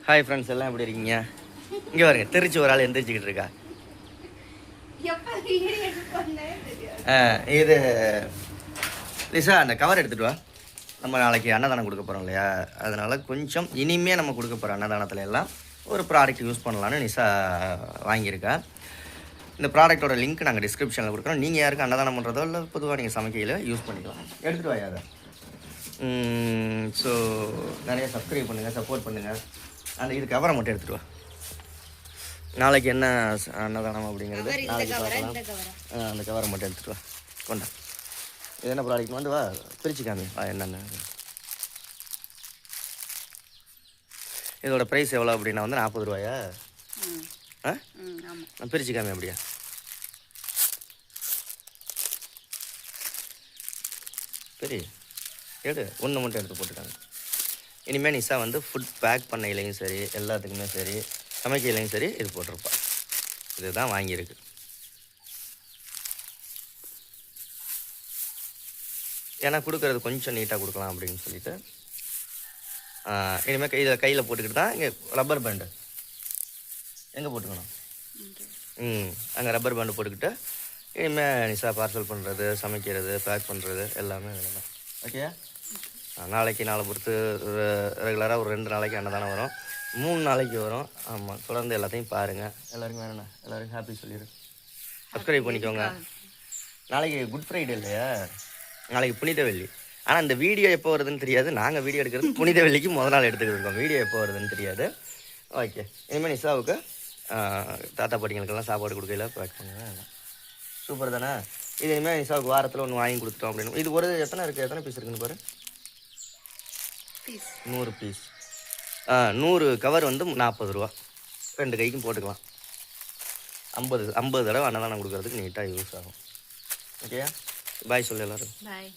Hi friends, எல்லாம் எப்படி இருக்கீங்க? இங்கே பாருங்க, திருச்சி ஒரு ஆள் எந்திரிச்சிக்கிட்டு இருக்கா. இது லிசா, அந்த கவர் எடுத்துகிட்டு வா. நம்ம நாளைக்கு அன்னதானம் கொடுக்க போகிறோம் இல்லையா, அதனால் கொஞ்சம் இனிமேல் நம்ம கொடுக்க போகிற அன்னதானத்தில் எல்லாம் ஒரு ப்ராடக்ட் யூஸ் பண்ணலான்னு நிஷா வாங்கியிருக்கா. இந்த ப்ராடக்ட்டோட லிங்க் நாங்கள் டிஸ்கிரிப்ஷனில் கொடுக்குறோம். நீங்கள் யாருக்கு அன்னதானம் பண்ணுறதோ இல்லை பொதுவாக நீங்கள் சமைக்கையில் யூஸ் பண்ணிக்கலாம். எடுத்துகிட்டு வாயா அதை. ஸோ நிறைய சப்ஸ்கிரைப் பண்ணுங்கள், சப்போர்ட் பண்ணுங்கள். அந்த இது கவரை மட்டும் எடுத்துகிட்டு வா. நாளைக்கு என்ன அன்னதானம் அப்படிங்கிறது நாளைக்கு பார்க்கலாம். அந்த கவரை மட்டும் எடுத்துகிட்டு வா. கொண்டா. இது என்ன ப்ராடக்ட் வந்து வா, பிரித்து காமி வா என்னென்ன. இதோட ப்ரைஸ் எவ்வளோ அப்படின்னா வந்து 40 ரூபாயா? பிரித்து காமி அப்படியா? சரி எடு, ஒன்று மட்டும் எடுத்து போட்டுக்காங்க. இனிமேல் நிஷா வந்து ஃபுட் பேக் பண்ணையிலையும் சரி, எல்லாத்துக்குமே சரி, சமைக்கையிலையும் சரி இது போட்டிருப்பா. இதுதான் வாங்கியிருக்கு. ஏன்னா கொடுக்குறது கொஞ்சம் நீட்டாக கொடுக்கலாம் அப்படின்னு சொல்லிட்டு இனிமேல் கையில் போட்டுக்கிட்டு தான். இங்கே ரப்பர் பேண்டு எங்கே போட்டுக்கணும்? அங்கே ரப்பர் பேண்டு போட்டுக்கிட்டு இனிமேல் நிஷா பார்சல் பண்ணுறது, சமைக்கிறது, பேக் பண்ணுறது எல்லாமே வேணும். ஓகே. நாளைக்கு நாளை பொறுத்து ரெகுலராக ஒரு 2 நாளைக்கு அன்னதானம் வரும், 3 நாளைக்கு வரும். ஆமாம், தொடர்ந்து எல்லாத்தையும் பாருங்கள். எல்லாருக்கும் வேணுண்ணா, எல்லோருக்கும் ஹாப்பி சொல்லிடு. சப்ஸ்கிரைப் பண்ணிக்கோங்க. நாளைக்கு குட் ஃப்ரைடே இல்லையா, நாளைக்கு புனித வெள்ளி. ஆனால் இந்த வீடியோ எப்போ வருதுன்னு தெரியாது. நாங்கள் வீடியோ எடுக்கிறது புனித வெள்ளிக்கு முதல் நாள் எடுத்துக்கிட்டு இருக்கோம். வீடியோ எப்போ வருதுன்னு தெரியாது. ஓகே. இனிமேல் நிஷாவுக்கு தாத்தா பாட்டிங்களுக்கெல்லாம் சாப்பாடு கொடுக்கல பேக் பண்ணுவேன். சூப்பர் தானே? இது இனிமேல் நிஷாவுக்கு வாரத்தில் ஒன்று வாங்கி கொடுத்துட்டோம் அப்படின்னு. இது ஒரு எத்தனை இருக்குது, எத்தனை பீஸ் இருக்குன்னு பாரு. 100 பீஸ். 100 கவர் வந்து 40 ரூபா. 2 கைக்கும் போட்டுக்கலாம். 50 தடவை அன்னதானம் கொடுக்கறதுக்கு நீட்டாக யூஸ் ஆகும். ஓகேயா? பாய் சொல்லு எல்லாரும். பாய்.